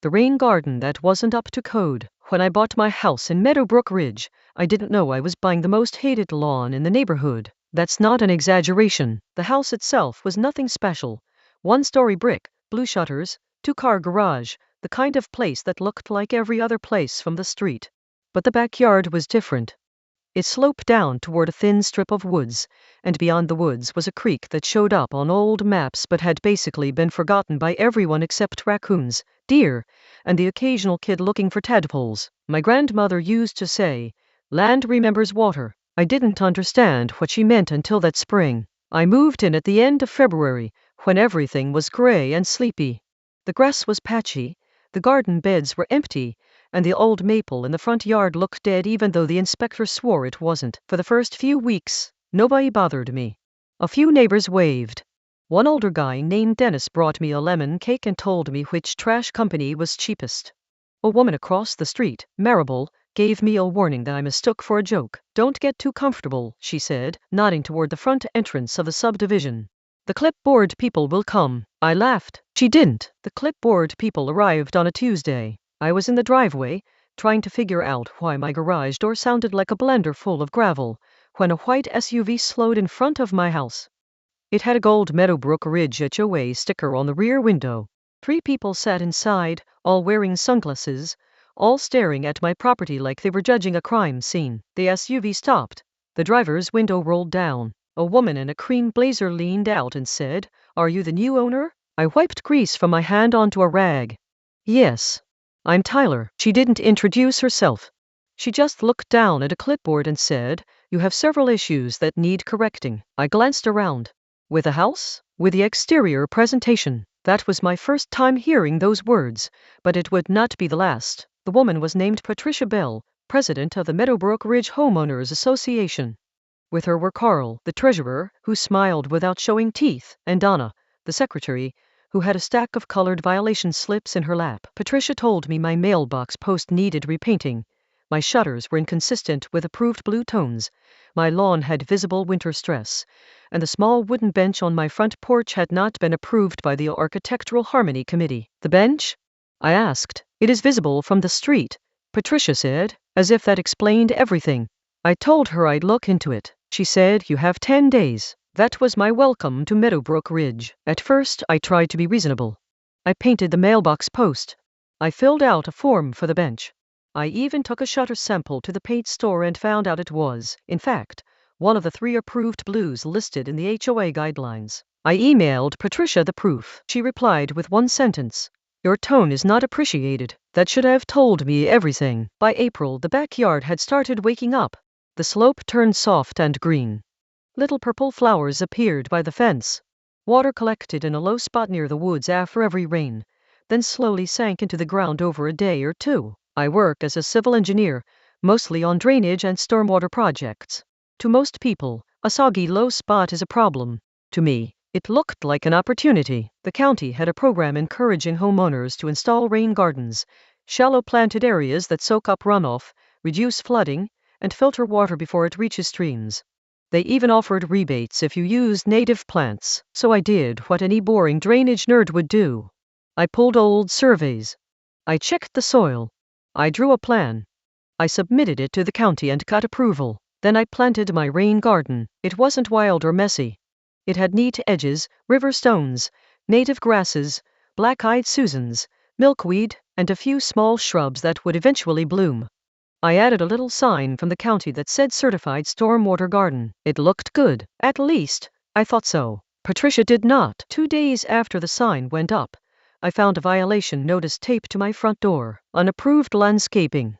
The rain garden that wasn't up to code. When I bought my house in Meadowbrook Ridge, I didn't know I was buying the most hated lawn in the neighborhood. That's not an exaggeration. The house itself was nothing special. One-story brick, blue shutters, two-car garage, the kind of place that looked like every other place from the street. But the backyard was different. It sloped down toward a thin strip of woods, and beyond the woods was a creek that showed up on old maps but had basically been forgotten by everyone except raccoons, deer, and the occasional kid looking for tadpoles. My grandmother used to say, "Land remembers water." I didn't understand what she meant until that spring. I moved in at the end of February, when everything was gray and sleepy. The grass was patchy, the garden beds were empty, and the old maple in the front yard looked dead even though the inspector swore it wasn't. For the first few weeks, nobody bothered me. A few neighbors waved. One older guy named Dennis brought me a lemon cake and told me which trash company was cheapest. A woman across the street, Maribel, gave me a warning that I mistook for a joke. "Don't get too comfortable," she said, nodding toward the front entrance of the subdivision. "The clipboard people will come." I laughed. She didn't. The clipboard people arrived on a Tuesday. I was in the driveway, trying to figure out why my garage door sounded like a blender full of gravel, when a white SUV slowed in front of my house. It had a gold Meadowbrook Ridge HOA sticker on the rear window. 3 people sat inside, all wearing sunglasses, all staring at my property like they were judging a crime scene. The SUV stopped. The driver's window rolled down. A woman in a cream blazer leaned out and said, "Are you the new owner?" I wiped grease from my hand onto a rag. "Yes. I'm Tyler." She didn't introduce herself. She just looked down at a clipboard and said, "You have several issues that need correcting." I glanced around. With the house? With the exterior presentation. That was my first time hearing those words, but it would not be the last. The woman was named Patricia Bell, president of the Meadowbrook Ridge Homeowners Association. With her were Carl, the treasurer, who smiled without showing teeth, and Donna, the secretary, who had a stack of colored violation slips in her lap. Patricia told me my mailbox post needed repainting. My shutters were inconsistent with approved blue tones. My lawn had visible winter stress, and the small wooden bench on my front porch had not been approved by the Architectural Harmony Committee. "The bench?" I asked. "It is visible from the street," Patricia said, as if that explained everything. I told her I'd look into it. She said, "You have 10 days. That was my welcome to Meadowbrook Ridge. At first, I tried to be reasonable. I painted the mailbox post. I filled out a form for the bench. I even took a shutter sample to the paint store and found out it was, in fact, one of the 3 approved blues listed in the HOA guidelines. I emailed Patricia the proof. She replied with one sentence, "Your tone is not appreciated." That should have told me everything. By April, the backyard had started waking up. The slope turned soft and green. Little purple flowers appeared by the fence. Water collected in a low spot near the woods after every rain, then slowly sank into the ground over a day or 2. I work as a civil engineer, mostly on drainage and stormwater projects. To most people, a soggy low spot is a problem. To me, it looked like an opportunity. The county had a program encouraging homeowners to install rain gardens, shallow planted areas that soak up runoff, reduce flooding, and filter water before it reaches streams. They even offered rebates if you used native plants. So I did what any boring drainage nerd would do. I pulled old surveys. I checked the soil. I drew a plan. I submitted it to the county and got approval. Then I planted my rain garden. It wasn't wild or messy. It had neat edges, river stones, native grasses, black-eyed Susans, milkweed, and a few small shrubs that would eventually bloom. I added a little sign from the county that said Certified Stormwater Garden. It looked good. At least, I thought so. Patricia did not. 2 days after the sign went up, I found a violation notice taped to my front door. Unapproved landscaping.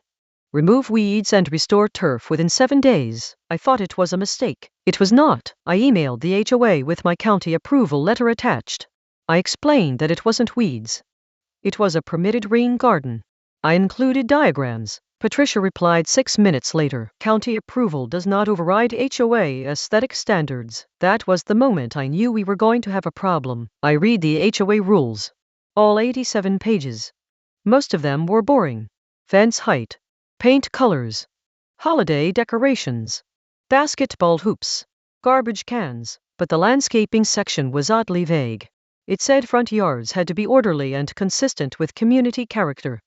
Remove weeds and restore turf within 7 days. I thought it was a mistake. It was not. I emailed the HOA with my county approval letter attached. I explained that it wasn't weeds. It was a permitted rain garden. I included diagrams. Patricia replied 6 minutes later. County approval does not override HOA aesthetic standards. That was the moment I knew we were going to have a problem. I read the HOA rules. All 87 pages. Most of them were boring. Fence height. Paint colors. Holiday decorations. Basketball hoops. Garbage cans. But the landscaping section was oddly vague. It said front yards had to be orderly and consistent with community character.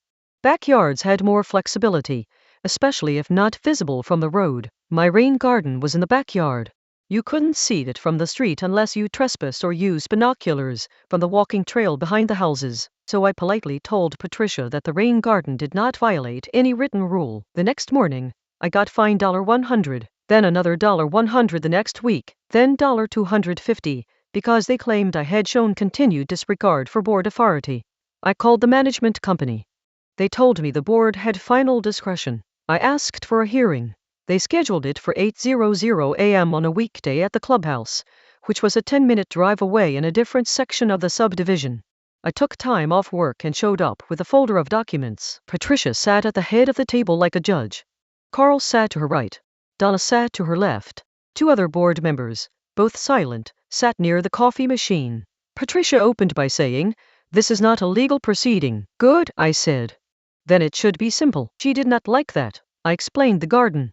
Backyards had more flexibility, especially if not visible from the road. My rain garden was in the backyard. You couldn't see it from the street unless you trespassed or used binoculars from the walking trail behind the houses. So I politely told Patricia that the rain garden did not violate any written rule. The next morning, I got fined $100, then another $100 the next week, then $250, because they claimed I had shown continued disregard for board authority. I called the management company. They told me the board had final discretion. I asked for a hearing. They scheduled it for 8:00 a.m. on a weekday at the clubhouse, which was a 10-minute drive away in a different section of the subdivision. I took time off work and showed up with a folder of documents. Patricia sat at the head of the table like a judge. Carl sat to her right. Donna sat to her left. 2 other board members, both silent, sat near the coffee machine. Patricia opened by saying, "This is not a legal proceeding." "Good," I said. "Then it should be simple." She did not like that. I explained the garden.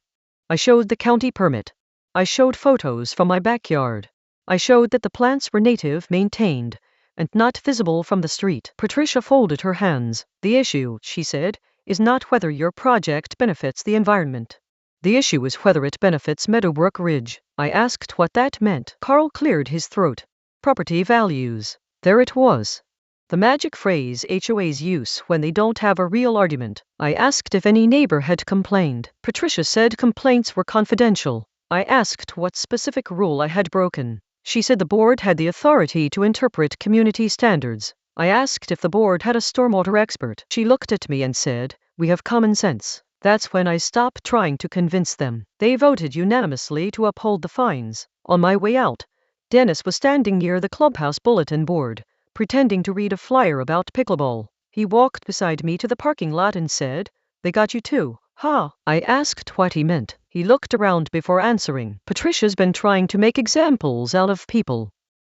I showed the county permit. I showed photos from my backyard. I showed that the plants were native, maintained, and not visible from the street. Patricia folded her hands. "The issue," she said, "is not whether your project benefits the environment. The issue is whether it benefits Meadowbrook Ridge." I asked what that meant. Carl cleared his throat. "Property values." There it was. The magic phrase HOAs use when they don't have a real argument. I asked if any neighbor had complained. Patricia said complaints were confidential. I asked what specific rule I had broken. She said the board had the authority to interpret community standards. I asked if the board had a stormwater expert. She looked at me and said, "We have common sense." That's when I stopped trying to convince them. They voted unanimously to uphold the fines. On my way out, Dennis was standing near the clubhouse bulletin board, pretending to read a flyer about pickleball. He walked beside me to the parking lot and said, "They got you too, huh?" I asked what he meant. He looked around before answering. "Patricia's been trying to make examples out of people.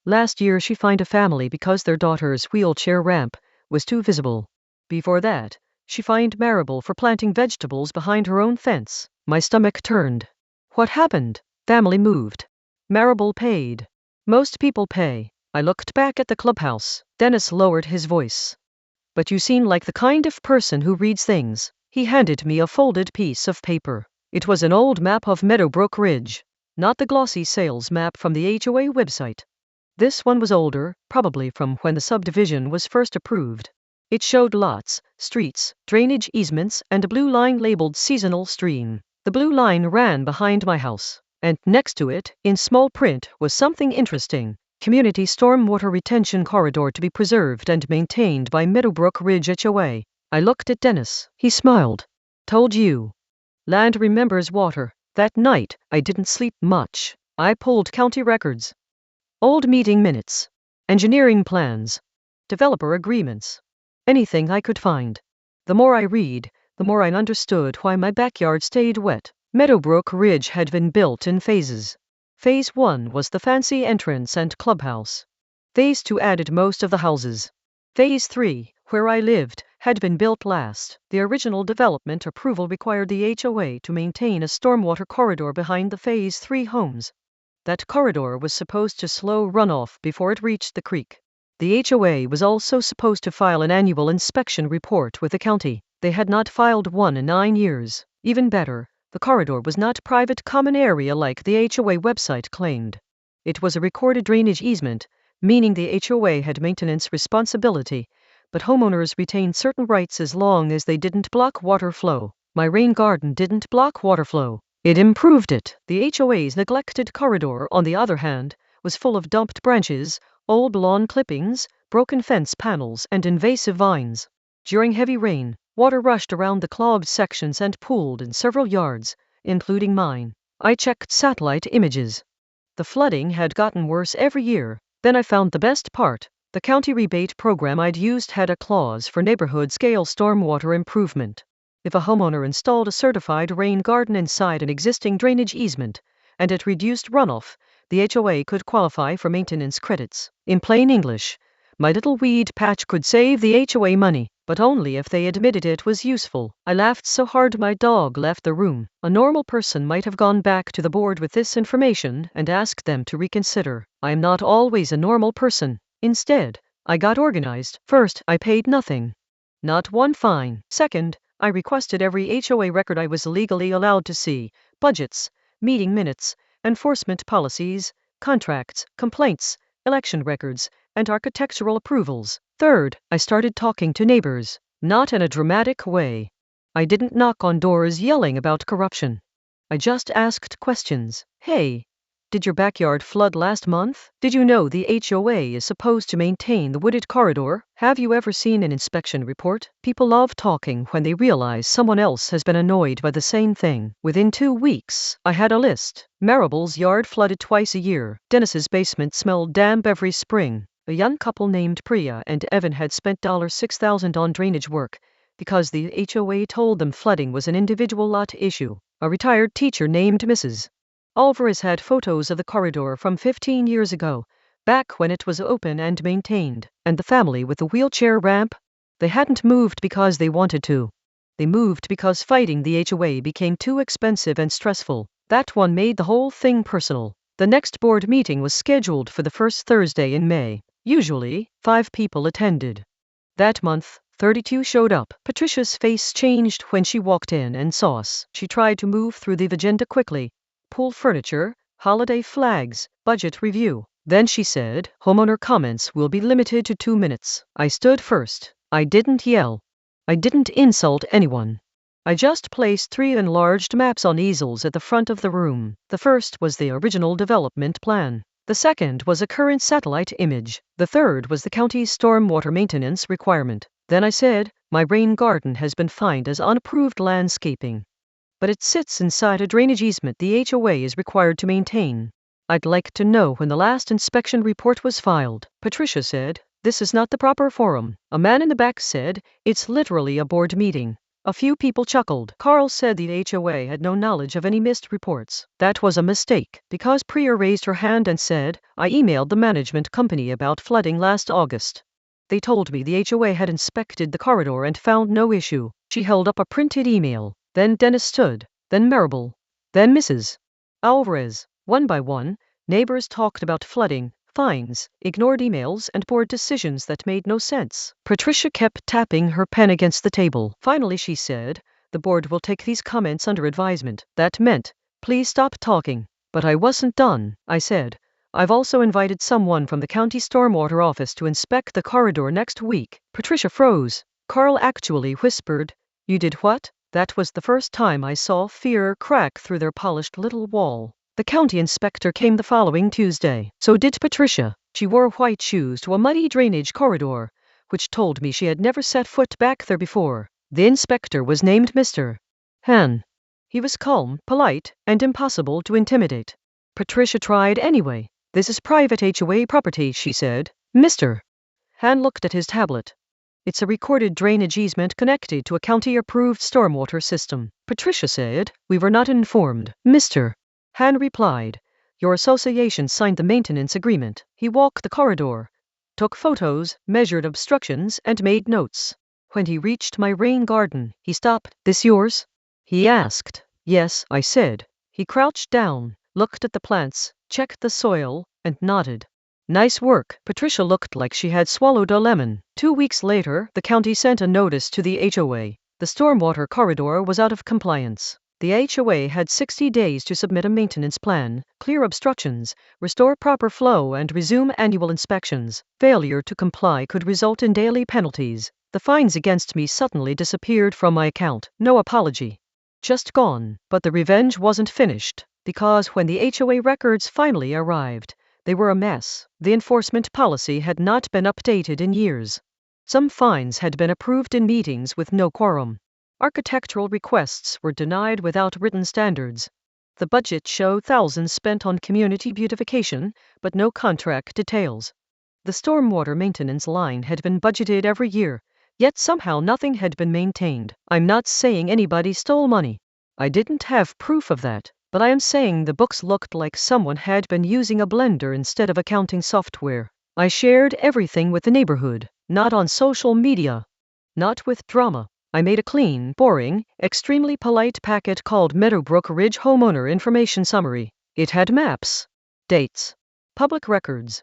Last year she fined a family because their daughter's wheelchair ramp was too visible. Before that, she fined Marable for planting vegetables behind her own fence." My stomach turned. What happened? Family moved. Marable paid. Most people pay. I looked back at the clubhouse. Dennis lowered his voice. "But you seem like the kind of person who reads things." He handed me a folded piece of paper. It was an old map of Meadowbrook Ridge, not the glossy sales map from the HOA website. This one was older, probably from when the subdivision was first approved. It showed lots, streets, drainage easements, and a blue line labeled seasonal stream. The blue line ran behind my house, and next to it, in small print, was something interesting. Community stormwater retention corridor to be preserved and maintained by Meadowbrook Ridge HOA. I looked at Dennis. He smiled. "Told you. Land remembers water." That night, I didn't sleep much. I pulled county records, old meeting minutes, engineering plans, developer agreements, anything I could find. The more I read, the more I understood why my backyard stayed wet. Meadowbrook Ridge had been built in phases. Phase 1 was the fancy entrance and clubhouse. Phase 2 added most of the houses. Phase 3, where I lived, had been built last. The original development approval required the HOA to maintain a stormwater corridor behind the Phase 3 homes. That corridor was supposed to slow runoff before it reached the creek. The HOA was also supposed to file an annual inspection report with the county. They had not filed one in 9 years. Even better, the corridor was not private common area like the HOA website claimed. It was a recorded drainage easement, meaning the HOA had maintenance responsibility, but homeowners retained certain rights as long as they didn't block water flow. My rain garden didn't block water flow. It improved it. The HOA's neglected corridor, on the other hand, was full of dumped branches, old lawn clippings, broken fence panels, and invasive vines. During heavy rain, water rushed around the clogged sections and pooled in several yards, including mine. I checked satellite images. The flooding had gotten worse every year. Then I found the best part. The county rebate program I'd used had a clause for neighborhood-scale stormwater improvement. If a homeowner installed a certified rain garden inside an existing drainage easement, and it reduced runoff, the HOA could qualify for maintenance credits. In plain English, my little weed patch could save the HOA money, but only if they admitted it was useful. I laughed so hard my dog left the room. A normal person might have gone back to the board with this information and asked them to reconsider. I am not always a normal person. Instead, I got organized. First, I paid nothing. Not one fine. Second, I requested every HOA record I was legally allowed to see: budgets, meeting minutes, enforcement policies, contracts, complaints, election records, and architectural approvals. Third, I started talking to neighbors, not in a dramatic way. I didn't knock on doors yelling about corruption. I just asked questions. Hey, did your backyard flood last month? Did you know the HOA is supposed to maintain the wooded corridor? Have you ever seen an inspection report? People love talking when they realize someone else has been annoyed by the same thing. Within 2 weeks, I had a list. Maribel's yard flooded twice a year. Dennis's basement smelled damp every spring. A young couple named Priya and Evan had spent $6,000 on drainage work because the HOA told them flooding was an individual lot issue. A retired teacher named Mrs. Alvarez had photos of the corridor from 15 years ago, back when it was open and maintained. And the family with the wheelchair ramp? They hadn't moved because they wanted to. They moved because fighting the HOA became too expensive and stressful. That one made the whole thing personal. The next board meeting was scheduled for the first Thursday in May. Usually, 5 people attended. That month, 32 showed up. Patricia's face changed when she walked in and saw us. She tried to move through the agenda quickly. Pool furniture, holiday flags, budget review. Then she said, homeowner comments will be limited to 2 minutes. I stood first. I didn't yell. I didn't insult anyone. I just placed 3 enlarged maps on easels at the front of the room. The first was the original development plan. The second was a current satellite image. The third was the county's stormwater maintenance requirement. Then I said, my rain garden has been fined as unapproved landscaping. But it sits inside a drainage easement the HOA is required to maintain. I'd like to know when the last inspection report was filed. Patricia said, this is not the proper forum. A man in the back said, it's literally a board meeting. A few people chuckled. Carl said the HOA had no knowledge of any missed reports. That was a mistake, because Priya raised her hand and said, I emailed the management company about flooding last August. They told me the HOA had inspected the corridor and found no issue. She held up a printed email. Then Dennis stood, then Maribel, then Mrs. Alvarez. One by one, neighbors talked about flooding, fines, ignored emails, and board decisions that made no sense. Patricia kept tapping her pen against the table. Finally she said, the board will take these comments under advisement. That meant, please stop talking. But I wasn't done. I said, I've also invited someone from the county stormwater office to inspect the corridor next week. Patricia froze. Carl actually whispered, you did what? That was the first time I saw fear crack through their polished little wall. The county inspector came the following Tuesday. So did Patricia. She wore white shoes to a muddy drainage corridor, which told me she had never set foot back there before. The inspector was named Mr. Han. He was calm, polite, and impossible to intimidate. Patricia tried anyway. This is private HOA property, she said. Mr. Han looked at his tablet. It's a recorded drainage easement connected to a county-approved stormwater system. Patricia said, we were not informed. Mr. Han replied, your association signed the maintenance agreement. He walked the corridor, took photos, measured obstructions, and made notes. When he reached my rain garden, he stopped. This yours? He asked. Yes, I said. He crouched down, looked at the plants, checked the soil, and nodded. Nice work. Patricia looked like she had swallowed a lemon. 2 weeks later, the county sent a notice to the HOA. The stormwater corridor was out of compliance. The HOA had 60 days to submit a maintenance plan, clear obstructions, restore proper flow, and resume annual inspections. Failure to comply could result in daily penalties. The fines against me suddenly disappeared from my account. No apology. Just gone. But the revenge wasn't finished, because when the HOA records finally arrived, they were a mess. The enforcement policy had not been updated in years. Some fines had been approved in meetings with no quorum. Architectural requests were denied without written standards. The budget showed thousands spent on community beautification, but no contract details. The stormwater maintenance line had been budgeted every year, yet somehow nothing had been maintained. I'm not saying anybody stole money. I didn't have proof of that. But I am saying the books looked like someone had been using a blender instead of accounting software. I shared everything with the neighborhood, not on social media, not with drama. I made a clean, boring, extremely polite packet called Meadowbrook Ridge Homeowner Information Summary. It had maps, dates, public records,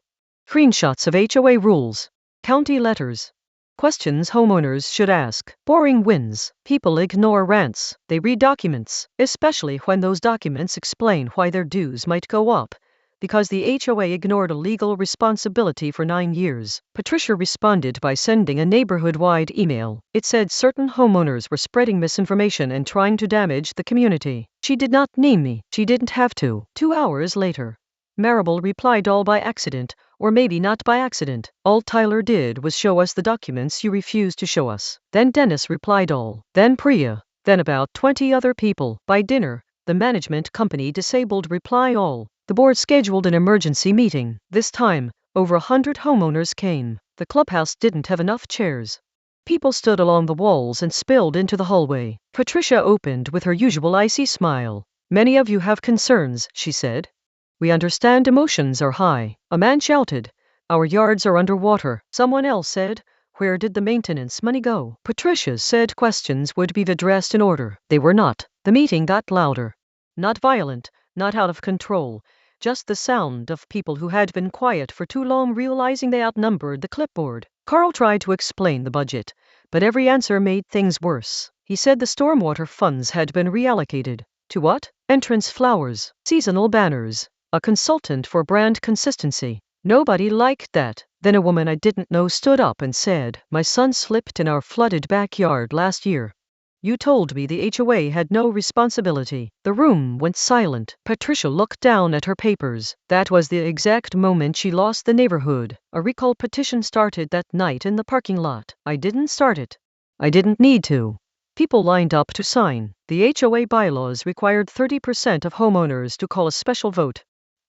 screenshots of HOA rules, County letters. Questions homeowners should ask. Boring wins. People ignore rants. They read documents, especially when those documents explain why their dues might go up. Because the HOA ignored a legal responsibility for 9 years, Patricia responded by sending a neighborhood-wide email. It said certain homeowners were spreading misinformation and trying to damage the community. She did not name me. She didn't have to. 2 hours later, Marable replied, all by accident, or maybe not by accident. All Tyler did was show us the documents you refused to show us. Then Dennis replied, all. Then Priya. Then about 20 other people. By dinner, the management company disabled reply all. The board scheduled an emergency meeting. This time, over 100 homeowners came. The clubhouse didn't have enough chairs. People stood along the walls and spilled into the hallway. Patricia opened with her usual icy smile. Many of you have concerns, she said. We understand emotions are high. A man shouted, our yards are underwater. Someone else said, where did the maintenance money go? Patricia said questions would be addressed in order. They were not. The meeting got louder. Not violent, not out of control. Just the sound of people who had been quiet for too long realizing they outnumbered the clipboard. Carl tried to explain the budget, but every answer made things worse. He said the stormwater funds had been reallocated. To what? Entrance flowers, seasonal banners, a consultant for brand consistency. Nobody liked that. Then a woman I didn't know stood up and said, my son slipped in our flooded backyard last year. You told me the HOA had no responsibility. The room went silent. Patricia looked down at her papers. That was the exact moment she lost the neighborhood. A recall petition started that night in the parking lot. I didn't start it. I didn't need to. People lined up to sign. The HOA bylaws required 30% of homeowners to call a special vote.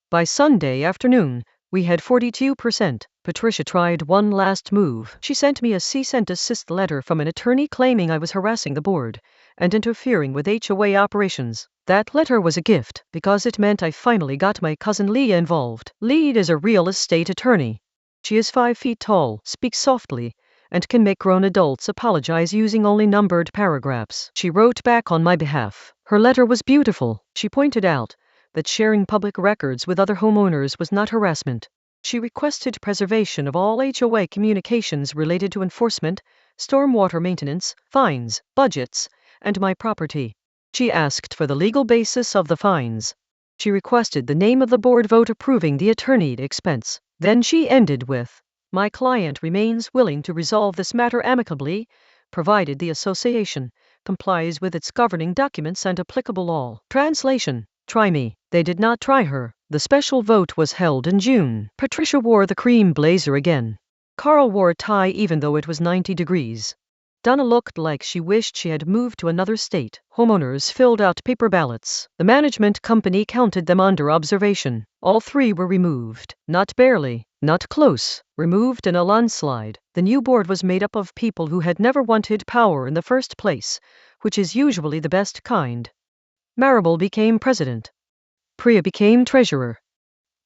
By Sunday afternoon, we had 42%. Patricia tried one last move. She sent me a cease and desist letter from an attorney claiming I was harassing the board and interfering with HOA operations. That letter was a gift because it meant I finally got my cousin Leah involved. Leah is a real estate attorney. She is 5 feet tall, speaks softly, and can make grown adults apologize using only numbered paragraphs. She wrote back on my behalf. Her letter was beautiful. She pointed out that sharing public records with other homeowners was not harassment. She requested preservation of all HOA communications related to enforcement, stormwater maintenance, fines, budgets, and my property. She asked for the legal basis of the fines. She requested the name of the board vote approving the attorney's expense. Then she ended with, my client remains willing to resolve this matter amicably, provided the association complies with its governing documents and applicable law. Translation. Try me. They did not try her. The special vote was held in June. Patricia wore the cream blazer again. Carl wore a tie even though it was 90 degrees. Donna looked like she wished she had moved to another state. Homeowners filled out paper ballots. The management company counted them under observation. All 3 were removed. Not barely, not close. Removed in a landslide. The new board was made up of people who had never wanted power in the first place, which is usually the best kind. Marable became president. Priya became treasurer.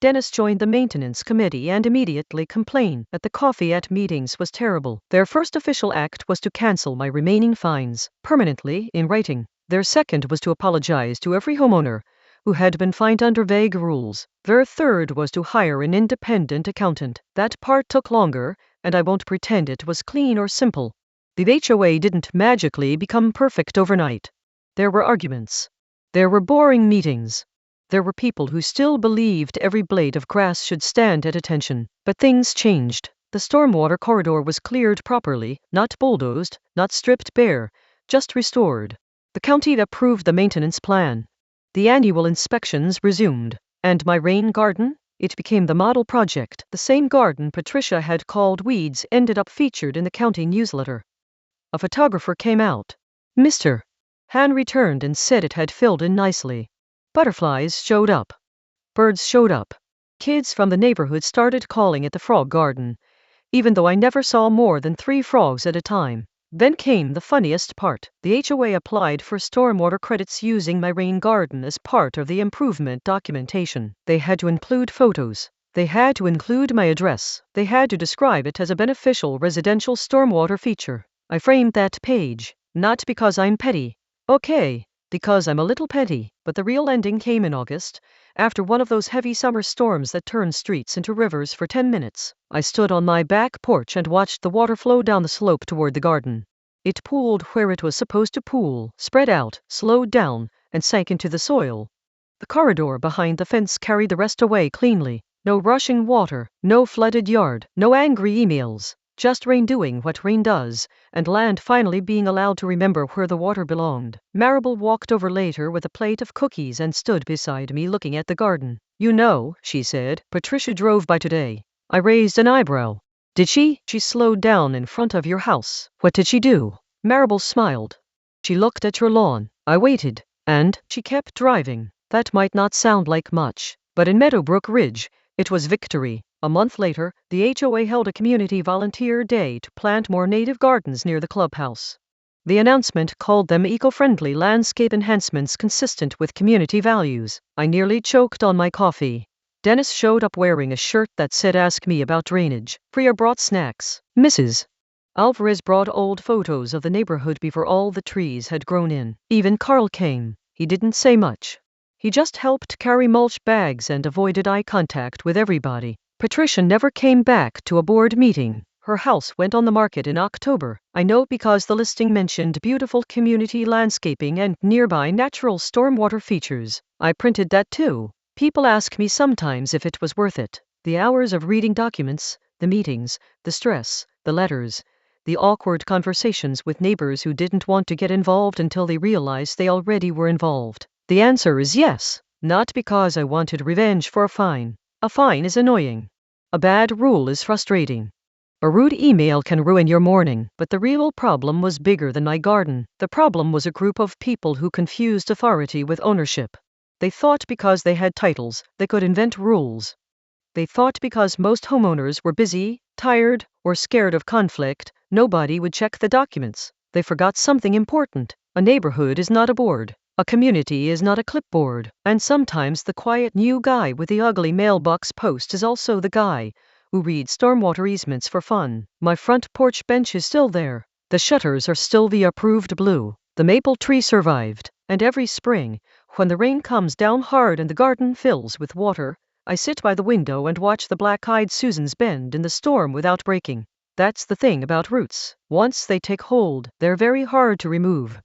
Dennis joined the maintenance committee and immediately complained that the coffee at meetings was terrible. Their first official act was to cancel my remaining fines, permanently, in writing. Their second was to apologize to every homeowner who had been fined under vague rules. Their third was to hire an independent accountant. That part took longer, and I won't pretend it was clean or simple. The HOA didn't magically become perfect overnight. There were arguments. There were boring meetings. There were people who still believed every blade of grass should stand at attention. But things changed. The stormwater corridor was cleared properly, not bulldozed, not stripped bare, just restored. The county approved the maintenance plan. The annual inspections resumed. And my rain garden? It became the model project. The same garden Patricia had called weeds ended up featured in the county newsletter. A photographer came out. Mr. Han returned and said it had filled in nicely. Butterflies showed up. Birds showed up. Kids from the neighborhood started calling it the frog garden, even though I never saw more than 3 frogs at a time. Then came the funniest part. The HOA applied for stormwater credits using my rain garden as part of the improvement documentation. They had to include photos. They had to include my address. They had to describe it as a beneficial residential stormwater feature. I framed that page, not because I'm petty. Okay, because I'm a little petty, but the real ending came in August, after one of those heavy summer storms that turn streets into rivers for 10 minutes. I stood on my back porch and watched the water flow down the slope toward the garden. It pooled where it was supposed to pool, spread out, slowed down, and sank into the soil. The corridor behind the fence carried the rest away cleanly. No rushing water, no flooded yard, no angry emails. Just rain doing what rain does, and land finally being allowed to remember where the water belonged. Maribel walked over later with a plate of cookies and stood beside me looking at the garden. You know, she said, Patricia drove by today. I raised an eyebrow. Did she? She slowed down in front of your house. What did she do? Maribel smiled. She looked at your lawn. I waited. And she kept driving. That might not sound like much, but in Meadowbrook Ridge, it was victory. A month later, the HOA held a community volunteer day to plant more native gardens near the clubhouse. The announcement called them eco-friendly landscape enhancements consistent with community values. I nearly choked on my coffee. Dennis showed up wearing a shirt that said "Ask me about drainage." Priya brought snacks. Mrs. Alvarez brought old photos of the neighborhood before all the trees had grown in. Even Carl came. He didn't say much. He just helped carry mulch bags and avoided eye contact with everybody. Patricia never came back to a board meeting. Her house went on the market in October. I know because the listing mentioned beautiful community landscaping and nearby natural stormwater features. I printed that too. People ask me sometimes if it was worth it. The hours of reading documents, the meetings, the stress, the letters, the awkward conversations with neighbors who didn't want to get involved until they realized they already were involved. The answer is yes. Not because I wanted revenge for a fine. A fine is annoying. A bad rule is frustrating. A rude email can ruin your morning, but the real problem was bigger than my garden. The problem was a group of people who confused authority with ownership. They thought because they had titles, they could invent rules. They thought because most homeowners were busy, tired, or scared of conflict, nobody would check the documents. They forgot something important. A neighborhood is not a board. A community is not a clipboard, and sometimes the quiet new guy with the ugly mailbox post is also the guy who reads stormwater easements for fun. My front porch bench is still there. The shutters are still the approved blue. The maple tree survived, and every spring, when the rain comes down hard and the garden fills with water, I sit by the window and watch the black-eyed Susans bend in the storm without breaking. That's the thing about roots. Once they take hold, they're very hard to remove.